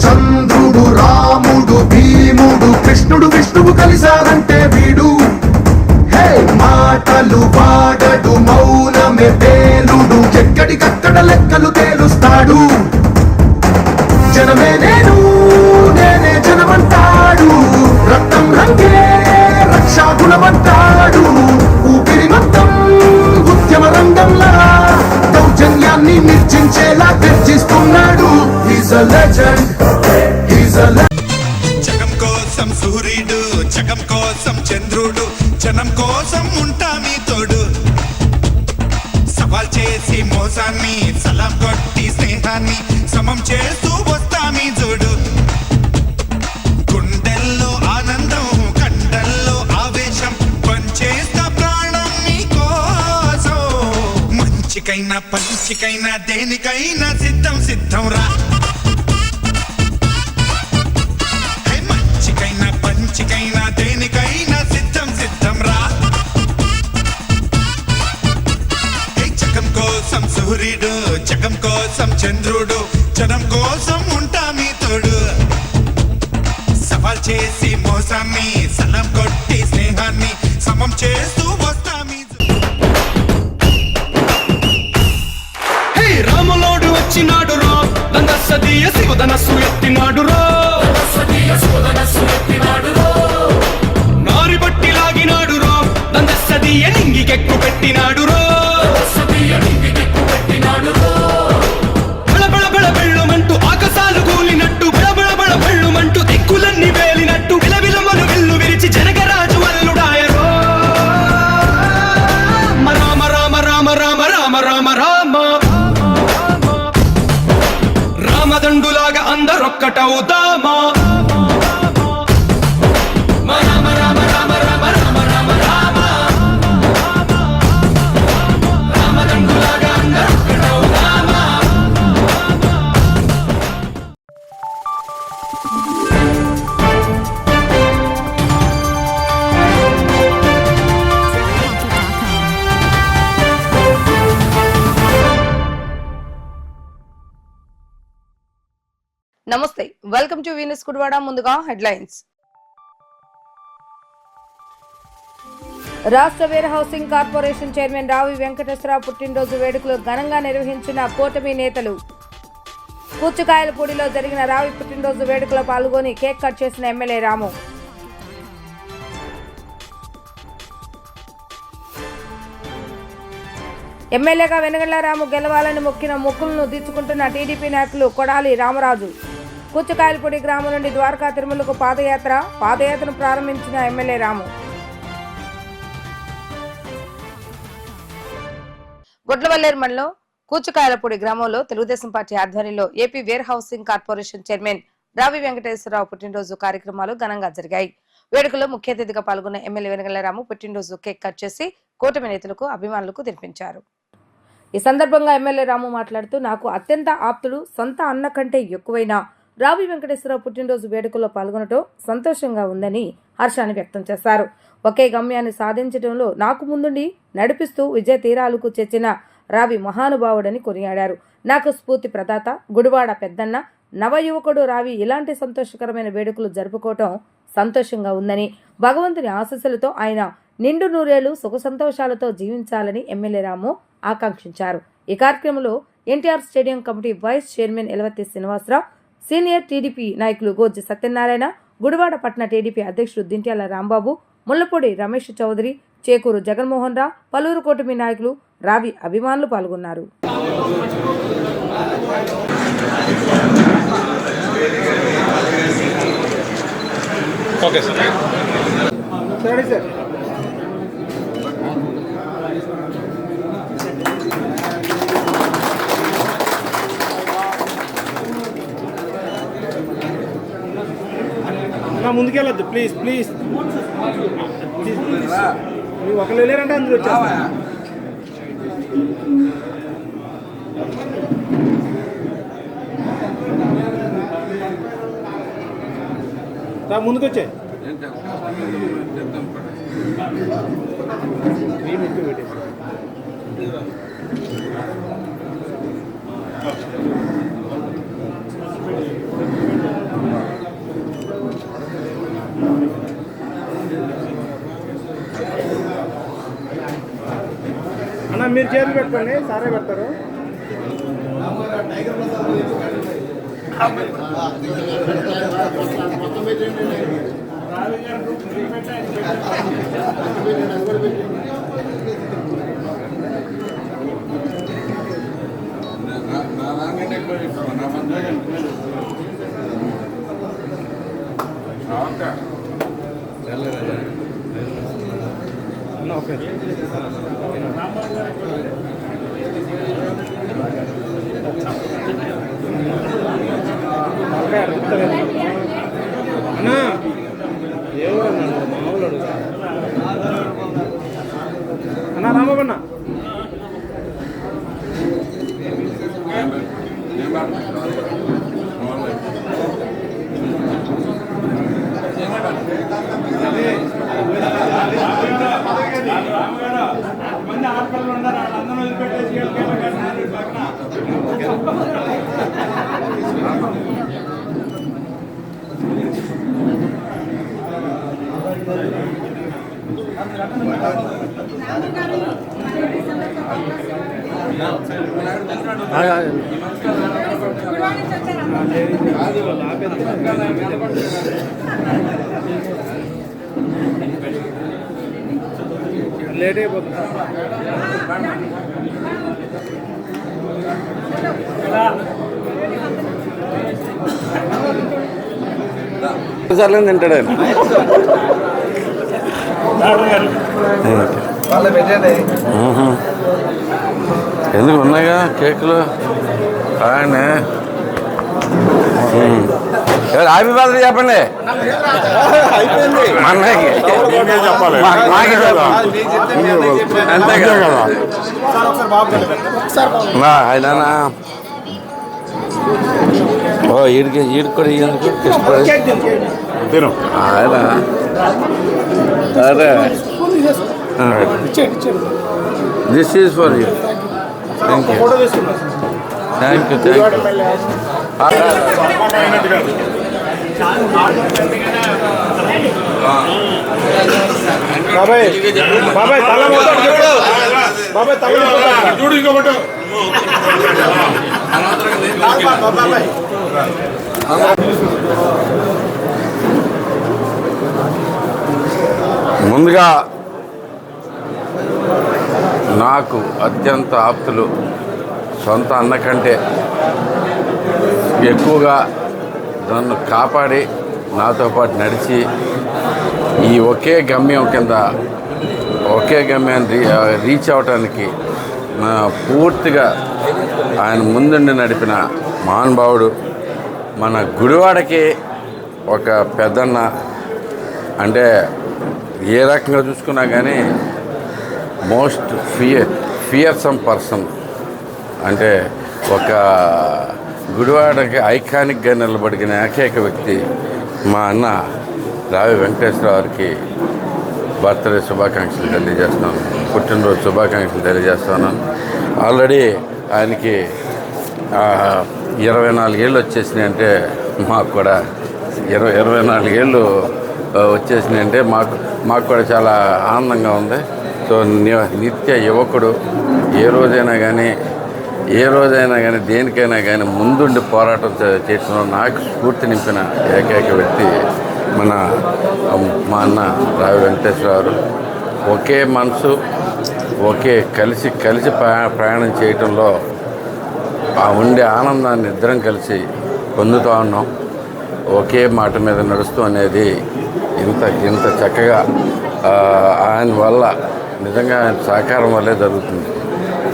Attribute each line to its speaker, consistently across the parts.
Speaker 1: చంద్రుడు రాముడు భీముడు కృష్ణుడు విష్ణువు కలిసారంటే వీడు. హే మాటలు వాడడు మౌనమే పేలుడు, ఎక్కడికక్కడ లెక్కలు తేలుస్తాడు. జనమే నేను నేనే జనమంటాడు, రక్తం రంగే రక్షాగుణమంటాడు. ఊపిరి మొత్తం ఉద్యమ రంగంలా దౌర్జన్యాన్ని నిర్జించేలా గర్జిస్తున్నాడు. He's a legend, he's a legend.
Speaker 2: జగం కోసం సూర్యుడు, జగం కోసం చంద్రుడు, జనం కోసం ఉంటా మీ తోడు. సవాల్ చేసి మోసాన్ని, సలాం కొట్టి స్నేహాన్ని సమం చేస్తూ వస్తా మీ జోడు. గుండెల్లో ఆనందం, కండల్లో ఆవేశం, పంచేస్తా ప్రాణం మీ కోసం. మంచికైనా పంచికైనా దేనికైనా సిద్ధం సిద్ధం రా. మంచికైనా పంచికైనా దేనికైనా సిద్ధం సిద్ధం రా. జగం కోసం సూర్యుడు, జగం కోసం చంద్రుడు, జనం కోసం ఉంటా మీ తోడు. సవాల్ చేసి మోసాన్ని, సలం కొట్టి స్నేహాన్ని సమం చేస్తూ వస్తా మీ.
Speaker 3: రాములోడు వచ్చినాడు రో, దందస్సదీయ శివధనస్సు ఎత్తినాడు రో. నారి బట్టి లాగినాడు రో, దందస్సదీయ నింగికెక్కు పెట్టినాడు రో. బళబళ బళ బెళ్ళుమంటూ ఆకాశాలు కూలినట్టు, బళబళ బళ బెళ్ళుమంటూ దిక్కులన్నీ వేలినట్టు, విలవిలమను విల్లు విరిచి జనగరాజు అల్లుడాయరో. రామ రామ రామ రామ రామ రామ రామ రామదండులాగా అందరొక్కటవుదామా.
Speaker 4: నమస్తే, వెల్కమ్ టు వీనస్ కుడ్వాడ. ముందుగా హెడ్లైన్స్. రాష్ట్ర wear housing corporation chairman Ravi Venkateswara Rao పుట్టినరోజు వేడుకలు ఘనంగా నిర్వహించిన కూటమి నేతలు. పుచ్చకాయలపూడిలో జరిగిన రావి పుట్టినరోజు వేడుకలో పాల్గొని కేక్ కట్ చేసిన ఎమ్మెల్యే రాము. ఎమ్మెల్యేగా వెనుగళ్ల రాము గెలవాలని మొక్కిన మొక్కులను తీర్చుకుంటున్న టీడీపీ నాయకులు కొడాలి రామరాజు. పుచ్చకాయలపూడి గ్రామం నుండి ద్వారకా తిరుమలకు పాదయాత్రను ప్రారంభించిన ఎమ్మెల్యే రాము. గొడ్లవల్లేరు మండలం కూచుకాయలపూడి గ్రామంలో తెలుగుదేశం పార్టీ ఆధ్వర్యంలో AP warehousing corporation chairman Ravi Venkateswara Rao పుట్టినరోజు కార్యక్రమాలు ఘనంగా జరిగాయి. వేడుకలో ముఖ్య అతిథిగా పాల్గొన్న ఎమ్మెల్యే వెనుగళ్ల రాము పుట్టినరోజు కేక్ కట్ చేసి కూటమి నేతలకు అభిమానులకు తినిపించారు. ఈ సందర్భంగా ఎమ్మెల్యే రాము మాట్లాడుతూ, నాకు అత్యంత ఆప్తుడు, సొంత అన్న కంటే ఎక్కువైన రావి వెంకటేశ్వరరావు పుట్టినరోజు వేడుకల్లో పాల్గొనడం సంతోషంగా ఉందని హర్షాన్ని వ్యక్తం చేశారు. ఒకే గమ్యాన్ని సాధించడంలో నాకు ముందుండి నడిపిస్తూ విజయ తీరాలకు చేర్చిన రావి మహానుభావుడని కొనియాడారు. నాకు స్ఫూర్తి ప్రదాత, గుడివాడ పెద్దన్న, నవయువకుడు రావి ఇలాంటి సంతోషకరమైన వేడుకలు జరుపుకోవటం సంతోషంగా ఉందని, భగవంతుని ఆశీస్సులతో ఆయన నిండు నూరేళ్లు సుఖ సంతోషాలతో జీవించాలని ఎమ్మెల్యే రాము ఆకాంక్షించారు. ఈ కార్యక్రమంలో NTR stadium committee vice chairman Elavathi Srinivasa Rao, senior TDP నాయకులు గోర్జి సత్యనారాయణ, గుడివాడ పట్టణ టీడీపీ అధ్యక్షుడు దింట్యాల రాంబాబు, ముళ్లపూడి రమేష్ చౌదరి, చేకూరు జగన్మోహన్ రావు, పలువురు కూటమి నాయకులు, రావి అభిమానులు పాల్గొన్నారు.
Speaker 5: ముందుకెళ్ళొద్దు ప్లీజ్ ప్లీజ్ నువ్వు ఒకరు వెళ్ళారంటే అందరూ వచ్చా. ముందుకు వచ్చాయి మీరు చేతులు పెట్టుకోండి, సారే పెడతారు. ఓకే అన్నా ఎవరన్నా మామూలు అన్నా రామబన్నా మంది ఆడపిల్లలు ఉన్నారు, వాళ్ళందరూ వదిలిపెట్టేసి లేట్ అయిపోతుంది.
Speaker 6: సార్లు తింటాడు ఆయన. ఎందుకు ఉన్నాయిగా కేకులు ఆయన హ్యాపీ బర్త్డే చెప్పండి. అంతే కదా ఆయన. ఓ ఈడికి కూడా ఎందుకు ఇష్టపడి ఆయన. అరే this is for you. Thank you thank you thank you.
Speaker 5: బాబాయ్ బాబాయ్ తల బాబాయ్ తల చూడు ఇంకొకటి
Speaker 6: ముందుగా నాకు అత్యంత ఆప్తులు, సొంత అన్న కంటే ఎక్కువగా నన్ను కాపాడి నాతో పాటు నడిచి ఈ ఒకే గమ్యం కింద ఒకే గమ్యాన్ని రీచ్ అవటానికి పూర్తిగా ఆయన ముందుండి నడిపిన మహానుభావుడు మన గుడివాడకి ఒక పెద్దన్న. అంటే ఏ రకంగా చూసుకున్నా కానీ మోస్ట్ ఫియర్సమ్ పర్సన్. అంటే ఒక గుడివాడకి ఐకానిక్గా నిలబడిన ఏకైక వ్యక్తి మా అన్న రావి వెంకటేశ్వర గారికి బర్త్డే శుభాకాంక్షలు తెలియజేస్తున్నాను, పుట్టినరోజు శుభాకాంక్షలు తెలియజేస్తున్నాను. ఆల్రెడీ ఆయనకి 24 ఏళ్ళు వచ్చేసినాయి. అంటే మాకు కూడా 24 ఏళ్ళు వచ్చేసినాయి. అంటే మాకు కూడా చాలా ఆనందంగా ఉంది. సో నిత్య యువకుడు ఏ రోజైనా కానీ దేనికైనా కానీ ముందుండి పోరాటం చేసిన నాకు స్ఫూర్తి నింపిన ఏకైక వ్యక్తి మా అన్న రావి వెంకటేశ్వర గారు. ఒకే మనసు, కలిసి ప్రయాణం చేయటంలో ఆ ఉండే ఆనందాన్ని ఇద్దరం కలిసి పొందుతూ ఉన్నాం. ఒకే మాట మీద నడుస్తూ అనేది ఇంత చక్కగా ఆయన వల్ల, నిజంగా ఆయన సహకారం వల్లే జరుగుతుంది.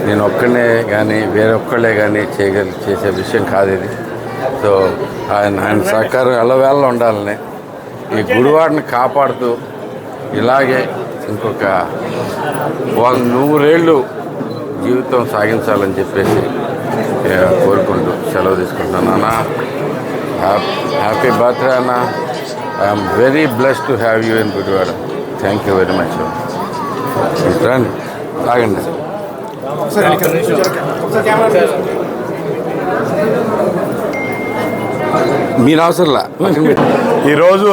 Speaker 6: నేను ఒక్కడే కానీ వేరొక్కళ్ళే కానీ చేసే విషయం కాదు ఇది. సో ఆయన సహకారం ఎల్లవేళ ఉండాలని, ఈ గుడివాడిని కాపాడుతూ ఇలాగే ఇంకొక 100 ఏళ్ళు జీవితం సాగించాలని చెప్పేసి కోరుకుంటూ సెలవు తీసుకుంటున్నాను. అన్న హ్యాపీ బర్త్డే అన్న. I'm very blessed to have you in Gudivada. Thank you very much. రండి తాగండి. మీరు అవసరంలా.
Speaker 7: ఈరోజు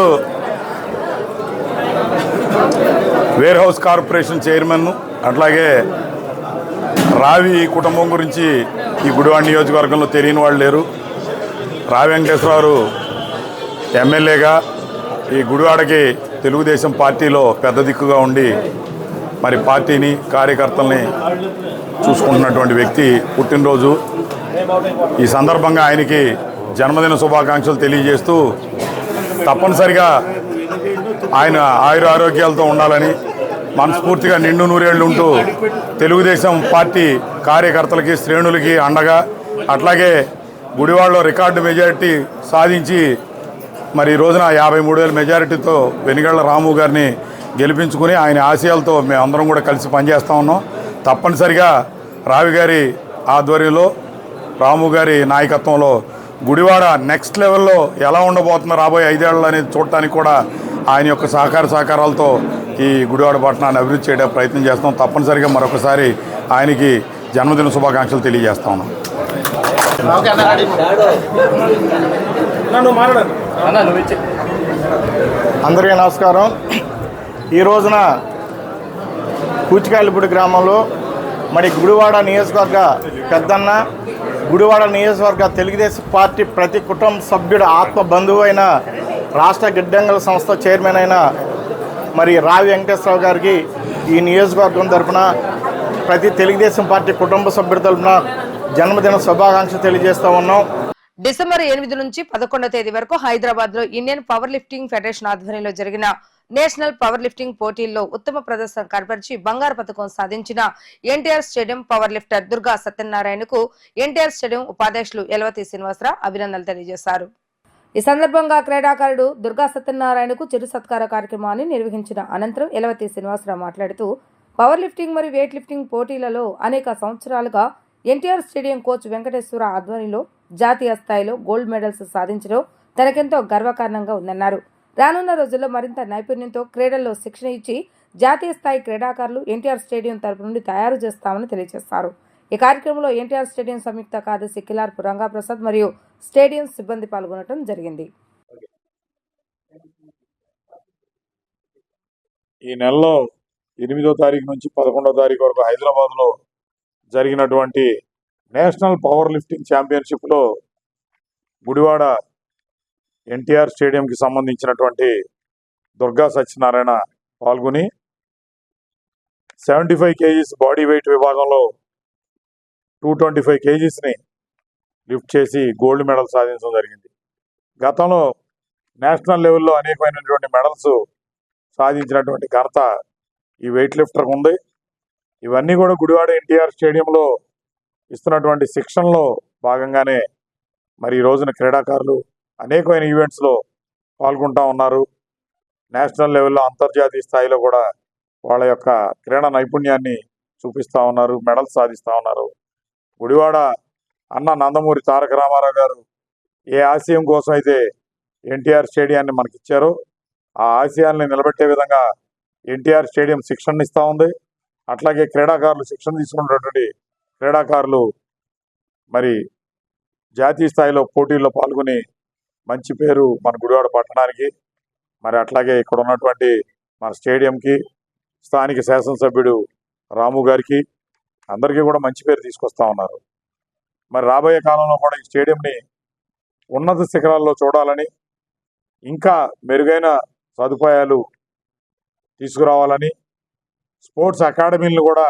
Speaker 7: వేర్ హౌస్ కార్పొరేషన్ చైర్మన్ అట్లాగే రావి కుటుంబం గురించి ఈ గుడివాడ నియోజకవర్గంలో తెలియని వాళ్ళు లేరు. రావి వెంకటేశ్వరరావు ఎమ్మెల్యేగా ఈ గుడివాడకి తెలుగుదేశం పార్టీలో పెద్ద దిక్కుగా ఉండి మరి పార్టీని కార్యకర్తల్ని చూసుకుంటున్నటువంటి వ్యక్తి పుట్టినరోజు. ఈ సందర్భంగా ఆయనకి జన్మదిన శుభాకాంక్షలు తెలియజేస్తూ తప్పనిసరిగా ఆయన ఆయురారోగ్యాలతో ఉండాలని మనస్ఫూర్తిగా నిండు నూరేళ్లు ఉంటూ తెలుగుదేశం పార్టీ కార్యకర్తలకి శ్రేణులకి అండగా అట్లాగే గుడివాడలో రికార్డు మెజారిటీ సాధించి మరి ఈ రోజున 53,000 మెజారిటీతో వెనిగళ్ల రాము గారిని గెలిపించుకుని ఆయన ఆశయాలతో మేమందరం కూడా కలిసి పనిచేస్తూ ఉన్నాం. తప్పనిసరిగా రావి గారి ఆధ్వర్యంలో రాము గారి నాయకత్వంలో గుడివాడ నెక్స్ట్ లెవెల్లో ఎలా ఉండబోతుందో రాబోయే 5 ఏళ్ళు అనేది చూడటానికి కూడా ఆయన యొక్క సహకారాలతో ఈ గుడివాడ పట్టణాన్ని అభివృద్ధి చేయడానికి ప్రయత్నం చేస్తాం. తప్పనిసరిగా మరొకసారి ఆయనకి జన్మదిన శుభాకాంక్షలు తెలియజేస్తా ఉన్నాం.
Speaker 8: అందరికీ నమస్కారం. ఈ రోజున కూచికాయలపూడి గ్రామంలో మరి గుడివాడ నియోజకవర్గ పెద్దన్న, గుడివాడ నియోజకవర్గ తెలుగుదేశం పార్టీ ప్రతి కుటుంబ సభ్యుడు ఆత్మ బంధువు అయిన రాష్ట్ర గిడ్డంగుల సంస్థ చైర్మన్ అయిన మరి రావి వెంకటేశ్వరరావు గారికి ఈ నియోజకవర్గం తరఫున ప్రతి తెలుగుదేశం పార్టీ కుటుంబ సభ్యుల తరఫున జన్మదిన శుభాకాంక్షలు తెలియజేస్తూ ఉన్నాం.
Speaker 4: డిసెంబర్ 8 నుంచి 11వ తేదీ వరకు హైదరాబాద్ లో ఇండియన్ పవర్ లిఫ్టింగ్ ఫెడరేషన్ ఆధ్వర్యంలో జరిగిన నేషనల్ పవర్ లిఫ్టింగ్ పోటీల్లో ఉత్తమ ప్రదర్శన కనబరిచి బంగారు పతకం సాధించిన NTR stadium power lifter Durga సత్యనారాయణకు ఎన్టీఆర్ స్టేడియం ఉపాధ్యక్షులు యలవతి శ్రీనివాసరావు అభినందనలు తెలియజేశారు. ఈ సందర్భంగా క్రీడాకారుడు దుర్గా సత్యనారాయణకు చిరు సత్కార కార్యక్రమాన్ని నిర్వహించిన అనంతరం యలవతి శ్రీనివాసరావు మాట్లాడుతూ పవర్ లిఫ్టింగ్ మరియు వెయిట్ లిఫ్టింగ్ పోటీలలో అనేక సంవత్సరాలుగా ఎన్టీఆర్ స్టేడియం కోచ్ వెంకటేశ్వర ఆధ్వర్యంలో జాతీయ స్థాయిలో గోల్డ్ మెడల్స్ సాధించడం తనకెంతో గర్వకారణంగా ఉందన్నారు. రానున్న రోజుల్లో మరింత నైపుణ్యంతో క్రీడల్లో శిక్షణ ఇచ్చి జాతీయ స్థాయి క్రీడాకారులు ఎన్టీఆర్ స్టేడియం తరపు నుండి తయారు చేస్తామని తెలియజేశారు. ఈ కార్యక్రమంలో ఎన్టీఆర్ స్టేడియం సంయుక్త కార్యదర్శి కిలార్పు రంగాప్రసాద్ మరియు స్టేడియం సిబ్బంది పాల్గొనడం జరిగింది.
Speaker 7: ఈ నెలలో 8వ తారీఖు నుంచి 11వ తారీఖు వరకు హైదరాబాద్లో జరిగినటువంటి నేషనల్ పవర్ లిఫ్టింగ్ ఛాంపియన్షిప్లో గుడివాడ ఎన్టీఆర్ స్టేడియంకి సంబంధించినటువంటి దుర్గా సత్యనారాయణ పాల్గొని 75 కేజీస్ బాడీ వెయిట్ విభాగంలో 225 కేజీస్ని లిఫ్ట్ చేసి గోల్డ్ మెడల్ సాధించడం జరిగింది. గతంలో నేషనల్ లెవెల్లో అనేకమైనటువంటి మెడల్స్ సాధించినటువంటి ఘనత ఈ వెయిట్ లిఫ్టర్కి ఉంది. ఇవన్నీ కూడా గుడివాడ ఎన్టీఆర్ స్టేడియంలో ఇస్తున్నటువంటి శిక్షణలో భాగంగానే మరి ఈ రోజున క్రీడాకారులు అనేకమైన ఈవెంట్స్లో పాల్గొంటూ ఉన్నారు. నేషనల్ లెవెల్లో అంతర్జాతీయ స్థాయిలో కూడా వాళ్ళ యొక్క క్రీడా నైపుణ్యాన్ని చూపిస్తూ ఉన్నారు, మెడల్స్ సాధిస్తూ ఉన్నారు. గుడివాడ అన్న నందమూరి తారక రామారావు గారు ఏ ఆశయం కోసం అయితే ఎన్టీఆర్ స్టేడియాన్ని మనకిచ్చారో ఆ ఆశయాల్ని నిలబెట్టే విధంగా ఎన్టీఆర్ స్టేడియం శిక్షణ ఇస్తూ ఉంది. అట్లాగే క్రీడాకారులు శిక్షణ తీసుకున్నటువంటి క్రీడాకారులు మరి జాతీయ స్థాయిలో పోటీల్లో పాల్గొని మంచి పేరు మన గుడివాడ పట్టణానికి, మరి అట్లాగే ఇక్కడ ఉన్నటువంటి మన స్టేడియంకి, స్థానిక శాసనసభ్యుడు రాము గారికి అందరికీ కూడా మంచి పేరు తీసుకొస్తా ఉన్నారు. మరి రాబోయే కాలంలో కూడా ఈ స్టేడియంని ఉన్నత శిఖరాల్లో చూడాలని, ఇంకా మెరుగైన సదుపాయాలు తీసుకురావాలని, స్పోర్ట్స్ అకాడమీలను కూడా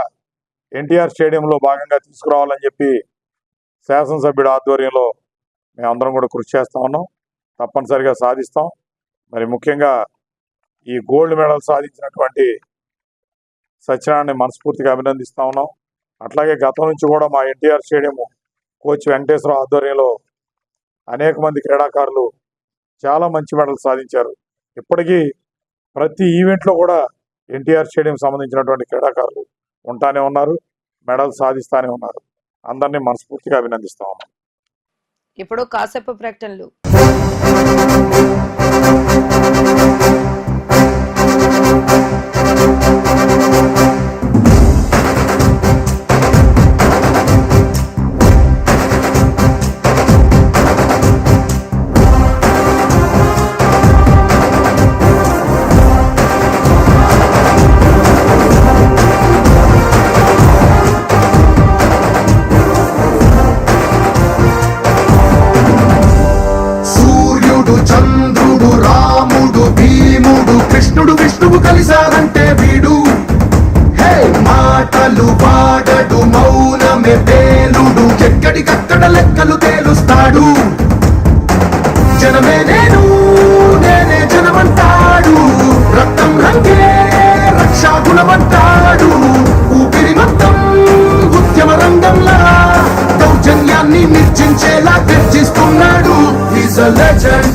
Speaker 7: ఎన్టీఆర్ స్టేడియంలో భాగంగా తీసుకురావాలని చెప్పి శాసనసభ్యుడి ఆధ్వర్యంలో మేమందరం కూడా కృషి చేస్తూ ఉన్నాం. తప్పనిసరిగా సాధిస్తాం. మరి ముఖ్యంగా ఈ గోల్డ్ మెడల్ సాధించినటువంటి సత్యనారాయణని మనస్ఫూర్తిగా అభినందిస్తూ ఉన్నాం. అట్లాగే గతం నుంచి కూడా మా ఎన్టీఆర్ స్టేడియం కోచ్ వెంకటేశ్వర ఆధ్వర్యంలో అనేక మంది క్రీడాకారులు చాలా మంచి మెడల్స్ సాధించారు. ఇప్పటికీ ప్రతి ఈవెంట్లో కూడా ఎన్టీఆర్ స్టేడియం సంబంధించినటువంటి క్రీడాకారులు ఉంటానే ఉన్నారు, మెడల్ సాధిస్తానే ఉన్నారు. అందరినీ మనస్ఫూర్తిగా అభినందిస్తా ఉన్నాం.
Speaker 4: ఇప్పుడు కాసేపు ప్రకటనలు.
Speaker 1: సూర్యుడు చంద్రుడు రాముడు భీముడు కృష్ణుడు విష్ణువు కలిశారంటే వీడు. హే మాటలు వాడడు మౌనమే పేలుడు, ఎక్కడికక్కడ లెక్కలు తేలుస్తాడు. జనమే నేను నేనే జనమంటాడు, రక్తం రంగే రక్షాగుణమంటాడు. ఊపిరి మొత్తం ఉద్యమ రంగంలా దౌర్జన్యాన్ని నిర్జించేలా గర్జిస్తున్నాడు. He's a legend.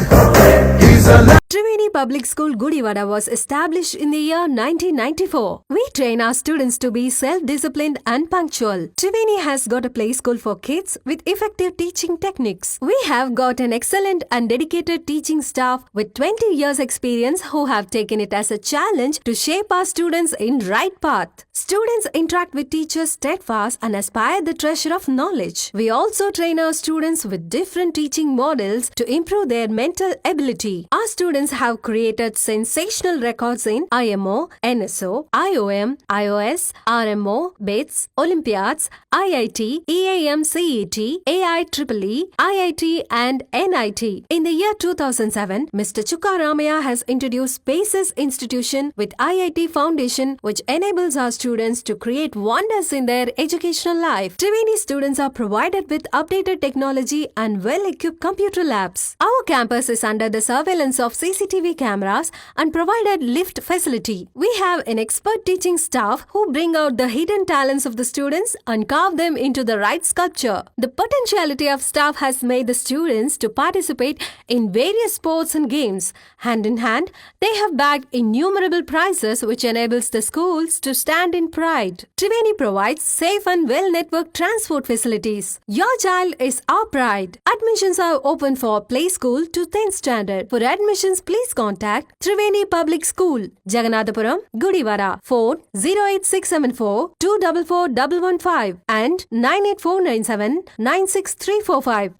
Speaker 1: He's a legend.
Speaker 9: Triveni Public School Gudivada was established in the year 1994. We train our students to be self-disciplined and punctual. Triveni has got a play school for kids with effective teaching techniques. We have got an excellent and dedicated teaching staff with 20 years experience who have taken it as a challenge to shape our students in right path. Students interact with teachers steadfast and aspire the treasure of knowledge. We also train our students with different teaching models to improve their mental ability. Our students have created sensational records in IMO, NSO, IOM, IOS, RMO, BITS, Olympiads, IIT, EAM CET, AIEEE, IIT and NIT. In the year 2007, Mr. Chukka Ramaya has introduced Spaces Institution with IIT Foundation, which enables our students to create wonders in their educational life. Triveni students are provided with updated technology and well-equipped computer labs. Our campus is under the surveillance of CCTV cameras and provided lift facility. We have an expert teaching staff who bring out the hidden talents of the students and carve them into the right sculpture. The potentiality of staff has made the students to participate in various sports and games. Hand in hand, they have bagged innumerable prizes which enables the schools to stand in pride. Triveni provides safe and well-networked transport facilities. Your child is our pride. Admissions are open for play school to 10th standard. For admissions, please contact Triveni Public School, Jaganathapuram, Gudivada. Phone 08674 244115 and 98497 96345.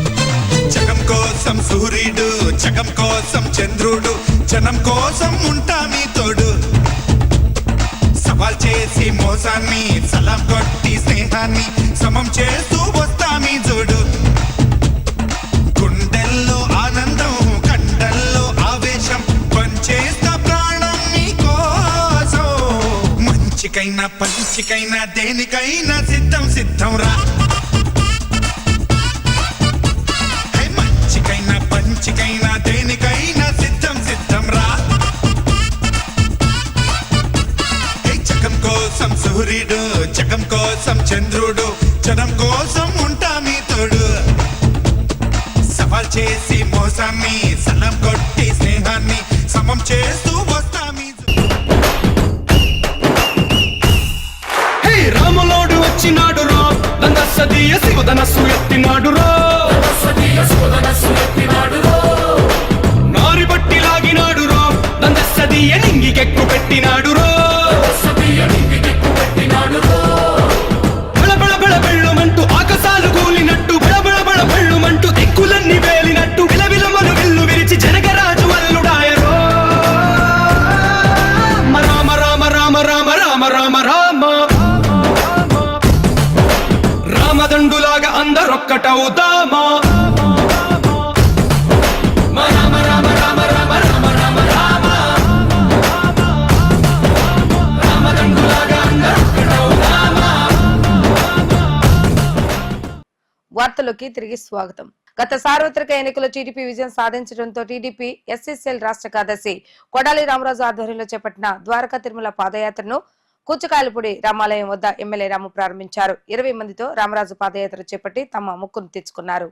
Speaker 2: జగం కోసం సూర్యుడు జగం కోసం చంద్రుడు జనం కోసం ఉంటా మీ తోడు. సవాల్ చేసి మోసాన్ని సలాం కొట్టి స్నేహాన్ని సమం చేస్తూ వస్తా మీ జోడు. గుండెల్లో ఆనందం కండల్లో ఆవేశం పంచేస్తా ప్రాణం మీకోసం. మంచికైనా పంచికైనా దేనికైనా సిద్ధం సిద్ధం రా. మంచికైనా పంచికైనా దేనికైనా సిద్ధం సిద్ధం రా. జగం కోసం సూర్యుడు జగం కోసం చంద్రుడు జనం కోసం ఉంటా మీ తోడు. సవాల్ చేసి మోసాన్ని సలం కొట్టి స్నేహాన్ని సమం చేస్తూ వస్తా మీ
Speaker 3: హే రాములోడు వచ్చినాడు రో నందసదీయ శివధనస్సు ఎత్తినాడు రో. నారి బట్టి లాగినాడు రో నందసదీయ నింగికెక్కు పెట్టినాడు రో. బళబళ బెళ్ళుమంటూ ఆకాశాలు కూలినట్టు బళబళ బెళ్ళుమంటూ దిక్కులన్నీ వేలినట్టు విలవిలమలు విల్లు విరిచి జనగరాజు అల్లుడాయరో. రామ రామ రామ రామ రామ రామ రామ రామదండులాగా అందరొక్కటవుదామా. రామ రామ రామ రామ రామ రామ రామ రామదండులాగా అందరొక్కటవుదామా.
Speaker 4: వార్తలోకి తిరిగి స్వాగతం. గత సార్వత్రిక ఎన్నికల్లో టీడీపీ విజయం సాధించడంతో టీడీపీ ఎస్సీసీఎల్ రాష్ట్ర కార్యదర్శి కొడాలి రామరాజు ఆధ్వర్యంలో చేపట్టిన ద్వారకా తిరుమల పాదయాత్రను కూచుకాయలపూడి రామాలయం వద్ద ఎమ్మెల్యే రాము ప్రారంభించారు. 20 మందితో రామరాజు పాదయాత్ర చేపట్టి తమ మొక్కును తెచ్చుకున్నారు.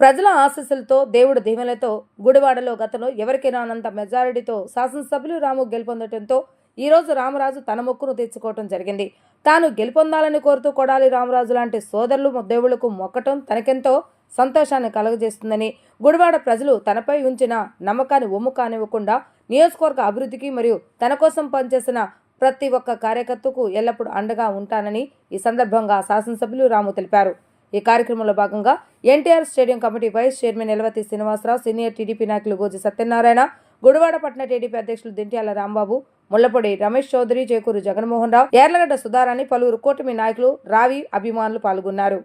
Speaker 4: ప్రజల ఆశీస్సులతో దేవుడి దీవెనలతో గుడివాడలో గతంలో ఎవరికి రానంత మెజారిటీతో శాసనసభ్యులు రాము గెలుపొందడంతో ఈ రోజు రామరాజు తన మొక్కును తెచ్చుకోవటం జరిగింది. తాను గెలుపొందాలని కోరుతూ కొడాలి రామరాజు లాంటి సోదరులు దేవుళ్లకు మొక్కటం తనకెంతో సంతోషాన్ని కలుగజేస్తుందని, గుడివాడ ప్రజలు తనపై ఉంచిన నమ్మకాన్ని ఒమ్ము కానివ్వకుండా నియోజకవర్గ అభివృద్ధికి మరియు తన కోసం పనిచేసిన ప్రతి ఒక్క కార్యకర్తకు ఎల్లప్పుడూ అండగా ఉంటానని ఈ సందర్భంగా శాసనసభ్యులు రాము తెలిపారు. ఈ కార్యక్రమంలో భాగంగా NTR stadium committee vice chairman Elavathi Srinivasa Rao, senior TDP నాయకులు గోజి సత్యనారాయణ, గుడివాడ పట్టణ టీడీపీ అధ్యక్షులు దింట్యాల రాంబాబు, ముళ్లపొడి రమేష్ చౌదరి, చేకూరు జగన్మోహన్ రావు, యార్లగడ్డ సుధారాణి, పలువురు కూటమి నాయకులు, రావి అభిమానులు పాల్గొన్నారు.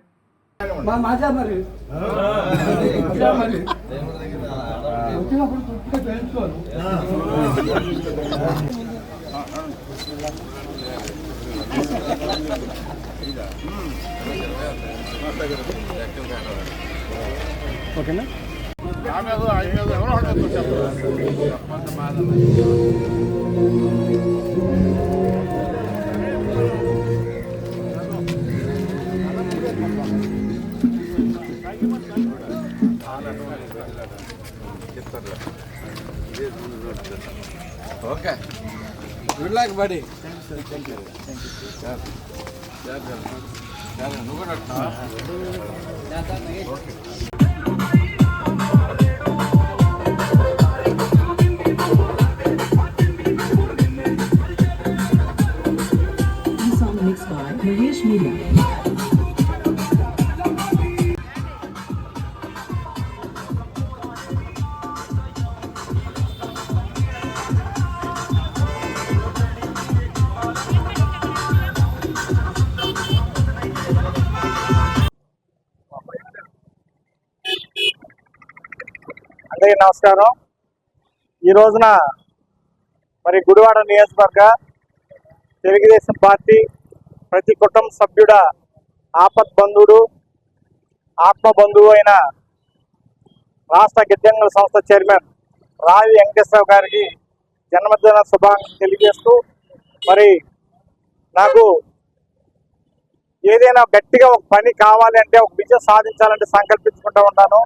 Speaker 5: ఓకేనా?
Speaker 6: ఓకే, గుడ్ లక్ బడి. నువ్వు కూడా
Speaker 10: song mixed by Mahesh Media.
Speaker 8: అందరికీ నమస్కారం. ఈ రోజున మరి గుడివాడ నియోజకవర్గ తెలుగుదేశం పార్టీ ప్రతి కుటుంబ సభ్యుడ ఆపత్ బంధువుడు, ఆత్మ బంధువు అయిన రాష్ట్ర గిడ్డంగుల సంస్థ చైర్మన్ రావి వెంకటేశ్వరరావు గారికి జన్మదిన శుభాకాంక్షలు తెలియజేస్తూ, మరి నాకు ఏదైనా గట్టిగా ఒక పని కావాలి అంటే, ఒక విజయం సాధించాలంటే సంకల్పించుకుంటూ ఉంటాను.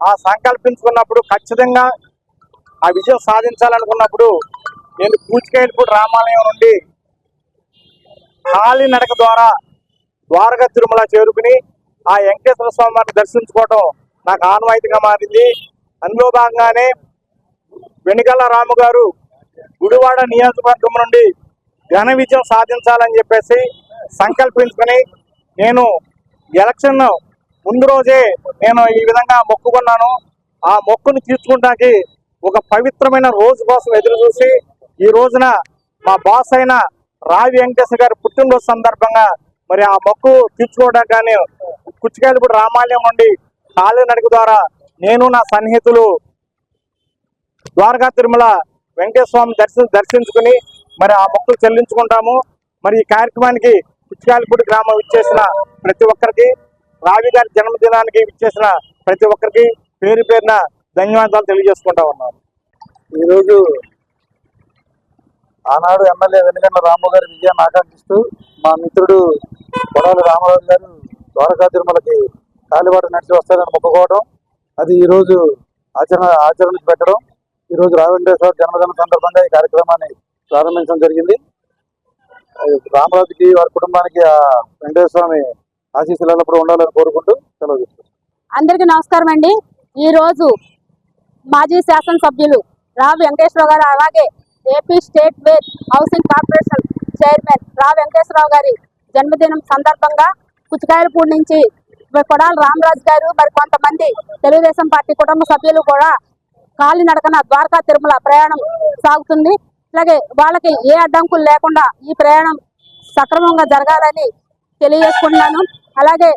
Speaker 8: ఆ సంకల్పించుకున్నప్పుడు ఖచ్చితంగా ఆ విజయం సాధించాలనుకున్నప్పుడు నేను పూచికాయలపూడి రామాలయం నుండి కాలి నడక ద్వారా ద్వారకా తిరుమల చేరుకుని ఆ వెంకటేశ్వర స్వామి వారిని దర్శించుకోవడం నాకు ఆనవాయితీగా మారింది. అందులో భాగంగానే వెనిగళ్ల రాము గారు గుడివాడ నియోజకవర్గం నుండి ఘన విజయం సాధించాలని చెప్పేసి సంకల్పించుకుని, నేను ఎలక్షన్ ముందు రోజే నేను ఈ విధంగా మొక్కుకున్నాను. ఆ మొక్కును తీర్చుకోవడానికి ఒక పవిత్రమైన రోజు కోసం ఎదురు చూసి, ఈ రోజున మా బాస్ అయిన రావి వెంకటేశ్వర గారి పుట్టినరోజు సందర్భంగా మరి ఆ మొక్కు తీర్చుకోవడానికి కానీ కుచ్చికాయలపూడి రామాలయం నుండి కాలినడక ద్వారా నేను నా సన్నిహితులు ద్వారకా తిరుమల వెంకటేశ్వర స్వామి దర్శించుకుని మరి ఆ మొక్కులు చెల్లించుకుంటాము. మరి ఈ కార్యక్రమానికి కుచ్చికాయలపూడి గ్రామం ఇచ్చేసిన ప్రతి ఒక్కరికి, రావి గారి జన్మదినానికి ఇచ్చేసిన ప్రతి ఒక్కరికి పేరు పేరున ధన్యవాదాలు తెలియజేసుకుంటా ఉన్నాను. ఈరోజు ఆనాడు ఎమ్మెల్యే వెనుగండ్ల రాము గారి విజయాన్ని ఆకాంక్షిస్తూ మా మిత్రుడు కొడాలి రామరాజు గారు ద్వారకా తిరుమలకి కాలిబాట నడిచి వస్తారని మొక్కుకోవడం, అది ఈరోజు ఆచరణకు పెట్టడం, ఈరోజు రావి వెంకటేశ్వర జన్మదిన సందర్భంగా ఈ కార్యక్రమాన్ని ప్రారంభించడం జరిగింది. రామరాజుకి వారి కుటుంబానికి ఆ వెంకటేశ్వర స్వామి ఆశీస్సులు ఎల్లప్పుడూ ఉండాలని కోరుకుంటూ సెలవు తీసుకుంటాం.
Speaker 11: అందరికీ నమస్కారం అండి. ఈ రోజు మాజీ శాసనసభ్యులు రావి వెంకటేశ్వరరావు గారు, అలాగే AP state where housing corporation chairman Ravi Venkateswararao గారి జన్మదినం సందర్భంగా కుచ్చికాయలపూడి నుంచి కొడాలి రామరాజు గారు మరి కొంతమంది తెలుగుదేశం పార్టీ కుటుంబ సభ్యులు కూడా కాలినడకన ద్వారకా తిరుమల ప్రయాణం సాగుతుంది. అలాగే వాళ్ళకి ఏ అడ్డంకులు లేకుండా ఈ ప్రయాణం సక్రమంగా జరగాలని తెలియజేసుకుంటున్నాను. అలాగే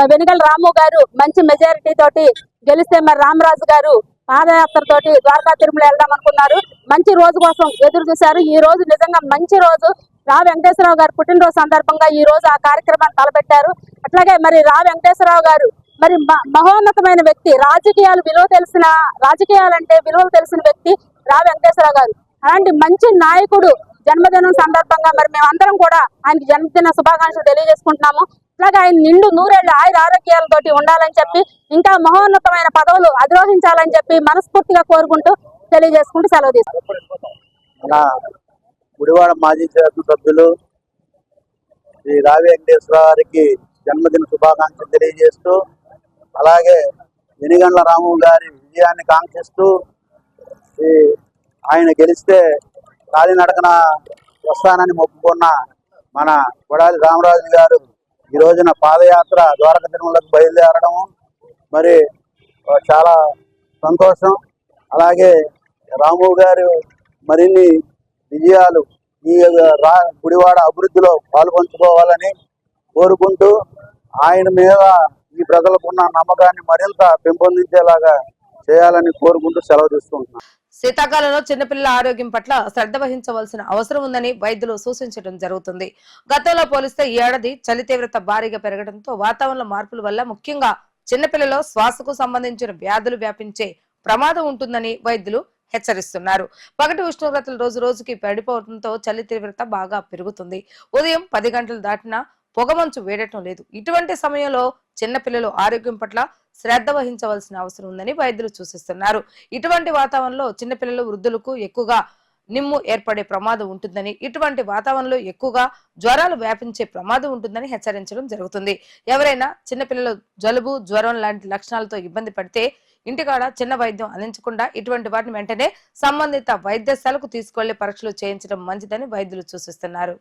Speaker 11: వెనిగళ్ల రాము గారు మంచి మెజారిటీ తోటి గెలిస్తే మరి రామరాజు గారు పాదయాత్ర తోటి ద్వారకా తిరుమల వెళ్దాం అనుకున్నారు. మంచి రోజు కోసం ఎదురు చూశారు. ఈ రోజు నిజంగా మంచి రోజు. రావి వెంకటేశ్వరరావు గారు పుట్టినరోజు సందర్భంగా ఈ రోజు ఆ కార్యక్రమాన్ని తలపెట్టారు. అట్లాగే మరి రావి వెంకటేశ్వరరావు గారు మరి మహోన్నతమైన వ్యక్తి, రాజకీయాలంటే విలువలు తెలిసిన వ్యక్తి రావి వెంకటేశ్వరరావు గారు. అలాంటి మంచి నాయకుడు జన్మదినం సందర్భంగా మరి మేమందరం కూడా ఆయనకి జన్మదిన శుభాకాంక్షలు తెలియజేసుకుంటున్నాము. అలాగే ఆయన నిండు నూరేళ్ల ఆయుర ఆరోగ్యాలతోటి ఉండాలని చెప్పి, ఇంకా మహోన్నతమైన పదవులు అధిరోహించాలని చెప్పి మనస్ఫూర్తిగా కోరుకుంటూ తెలియజేసుకుంటూ సెలవు తీసుకుంటాం.
Speaker 8: గుడివాడ మాజీ శాసనసభ్యులు శ్రీ రావి వెంకటేశ్వర గారికి జన్మదిన శుభాకాంక్షలు తెలియజేస్తూ, అలాగే వెనిగండ్ల రాము గారి విజయాన్ని కాంక్షిస్తూ, ఆయన గెలిస్తే కాలినడకన వస్తానని మొక్కుకున్న మన కొడాలి రామరాజు గారు ఈ రోజున పాదయాత్ర ద్వారకా తిరుమలకు బయలుదేరడం మరి చాలా సంతోషం. అలాగే రాము గారు మరిన్ని విజయాలు ఈ గుడివాడ అభివృద్ధిలో పాల్పంచుకోవాలని కోరుకుంటూ, ఆయన మీద ఈ ప్రజలకు ఉన్న నమ్మకాన్ని మరింత పెంపొందించేలాగా చేయాలని కోరుకుంటూ సెలవు తీసుకుంటున్నాను.
Speaker 4: శీతాకాలంలో చిన్నపిల్లల ఆరోగ్యం పట్ల శ్రద్ధ వహించవలసిన అవసరం ఉందని వైద్యులు సూచించడం జరుగుతుంది. గతంలో పోలిస్తే ఈ ఏడాది చలి తీవ్రత భారీగా పెరగడంతో వాతావరణ మార్పుల వల్ల ముఖ్యంగా చిన్నపిల్లల్లో శ్వాసకు సంబంధించిన వ్యాధులు వ్యాపించే ప్రమాదం ఉంటుందని వైద్యులు హెచ్చరిస్తున్నారు. పగటి ఉష్ణోగ్రతలు రోజు రోజుకి పడిపోవడంతో చలి తీవ్రత బాగా పెరుగుతుంది. ఉదయం 10 గంటలు దాటినా పొగమంచు వేడటం లేదు. ఇటువంటి సమయంలో చిన్నపిల్లలు ఆరోగ్యం పట్ల శ్రద్ధ వహించవలసిన అవసరం ఉందని వైద్యులు సూచిస్తున్నారు. ఇటువంటి వాతావరణంలో చిన్నపిల్లలు, వృద్ధులకు ఎక్కువగా నిమ్ము ఏర్పడే ప్రమాదం ఉంటుందని, ఇటువంటి వాతావరణంలో ఎక్కువగా జ్వరాలు వ్యాపించే ప్రమాదం ఉంటుందని హెచ్చరించడం జరుగుతుంది. ఎవరైనా చిన్నపిల్లలు జలుబు, జ్వరం లాంటి లక్షణాలతో ఇబ్బంది పడితే ఇంటికాడ చిన్న వైద్యం అందించకుండా ఇటువంటి వాటిని వెంటనే సంబంధిత వైద్యశాలకు తీసుకెళ్లి పరీక్షలు చేయించడం మంచిదని వైద్యులు సూచిస్తున్నారు.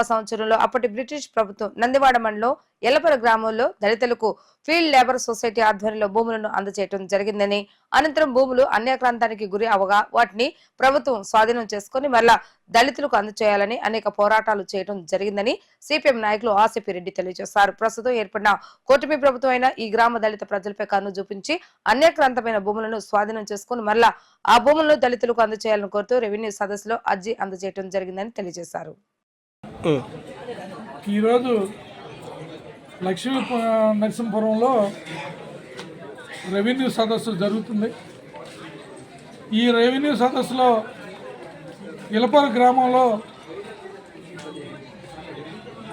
Speaker 4: సంవత్సరంలో అప్పటి బ్రిటిష్ ప్రభుత్వం నందివాడ మండలం ఎల్లపర గ్రామంలో దళితులకు ఫీల్డ్ లేబర్ సొసైటీ ఆధ్వర్యంలో భూములను అందజేయడం జరిగిందని, అనంతరం భూములు అన్యాక్రాంతానికి గురి అవగా వాటిని ప్రభుత్వం స్వాధీనం చేసుకుని మరలా దళితులకు అందజేయాలని అనేక పోరాటాలు చేయడం జరిగిందని సిపిఎం నాయకులు ఆసిఫ్ రెడ్డి తెలియజేశారు. ప్రస్తుతం ఏర్పడిన కూటమి ప్రభుత్వం అయిన ఈ గ్రామ దళిత ప్రజలపై కన్ను చూపించి అన్యాక్రాంతమైన భూములను స్వాధీనం చేసుకుని మరలా ఆ భూములను దళితులకు అందజేయాలని కోరుతూ రెవెన్యూ సదస్సులో అర్జీ అందజేయడం జరిగిందని తెలియజేశారు.
Speaker 5: ఈరోజు లక్ష్మీ నరసింహపురంలో రెవెన్యూ సదస్సు జరుగుతుంది. ఈ రెవెన్యూ సదస్సులో ఇలపర గ్రామంలో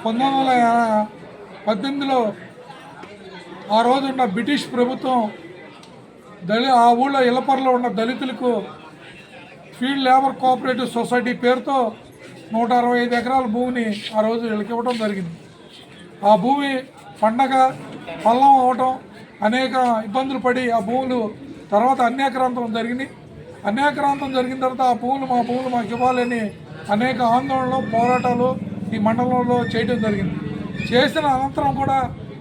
Speaker 5: 1918లో ఆ రోజు ఉన్న బ్రిటిష్ ప్రభుత్వం ఆ ఊళ్ళో ఇలపరలో ఉన్న దళితులకు ఫీల్డ్ లేబర్ కోఆపరేటివ్ సొసైటీ పేరుతో 165 ఎకరాల భూమిని ఆ రోజు వీళ్ళకి ఇవ్వడం జరిగింది. ఆ భూమి పండగ పల్లం అవ్వటం, అనేక ఇబ్బందులు పడి ఆ భూములు తర్వాత అన్యాక్రాంతం జరిగినాయి. అన్యాక్రాంతం జరిగిన తర్వాత ఆ భూములు మాకు ఇవ్వాలని అనేక ఆందోళనలు, పోరాటాలు ఈ మండలంలో చేయడం జరిగింది. చేసిన అనంతరం కూడా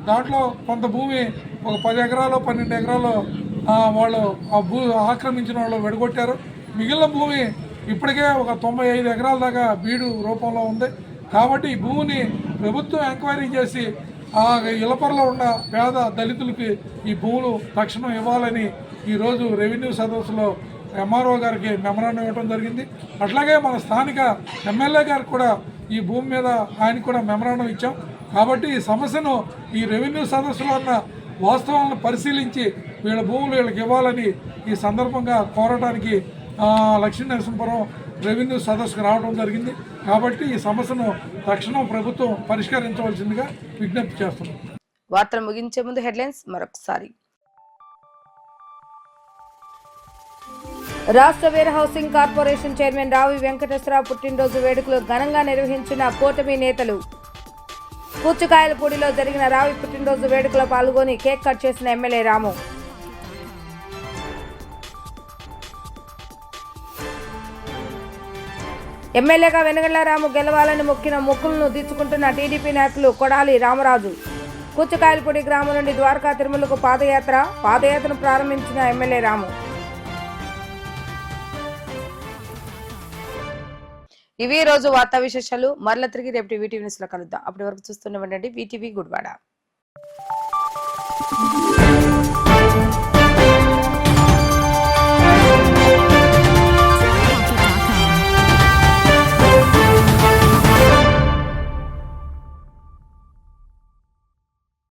Speaker 5: దాంట్లో కొంత భూమి ఒక 10 ఎకరాలు 12 ఎకరాలు వాళ్ళు ఆ ఆక్రమించిన వాళ్ళు విడగొట్టారు. మిగిలిన భూమి ఇప్పటికే ఒక 95 ఎకరాల దాకా బీడు రూపంలో ఉంది. కాబట్టి ఈ భూమిని ప్రభుత్వం ఎంక్వైరీ చేసి ఆ ఇలపరలో ఉన్న పేద దళితులకి ఈ భూములు తక్షణం ఇవ్వాలని ఈరోజు రెవెన్యూ సదస్సులో ఎంఆర్ఓ గారికి మెమరాండం ఇవ్వడం జరిగింది. అట్లాగే మన స్థానిక ఎమ్మెల్యే గారికి కూడా ఈ భూమి మీద ఆయనకు కూడా మెమరాండం ఇచ్చాం. కాబట్టి ఈ సమస్యను ఈ రెవెన్యూ సదస్సులో ఉన్న వాస్తవాలను పరిశీలించి వీళ్ళ భూములు వీళ్ళకి ఇవ్వాలని ఈ సందర్భంగా కోరడానికి లక్ష్మీ నరసింహపురం రెవెన్యూ సదస్సుకు రావడం జరిగింది. కాబట్టి ఈ సమస్యను తక్షణం ప్రభుత్వం పరిష్కరించవలసిందిగా విజ్ఞప్తి చేస్తున్నాం.
Speaker 4: వార్తలు ముగించే ముందు హెడ్లైన్స్ మరొకసారి. రాష్ట్ర wear housing corporation chairman Ravi Venkateswara Rao పుట్టినరోజు వేడుకలు ఘనంగా నిర్వహించిన కూటమి నేతలు. కూచుకాయలపూడిలో జరిగిన రావి పుట్టినరోజు వేడుకలో పాల్గొని కేక్ కట్ చేసిన ఎమ్మెల్యే రాము. ఎమ్మెల్యేగా వెనగళ్ల రాము గెలవాలని మొక్కిన మొక్కులను తీర్చుకుంటున్న టీడీపీ నాయకులు కొడాలి రామరాజు. కూచుకాయలపూడి గ్రామం నుండి ద్వారకా తిరుమలకు పాదయాత్రను ప్రారంభించిన ఎమ్మెల్యే రాము. ఇవి రోజు వార్తా విశేషాలు. మరల తిరిగి రేపు టీవీ న్యూస్ లో కలుద్దాం. అప్పటి వరకు చూస్తూనే ఉండండి వీటీవీ గుడివాడ.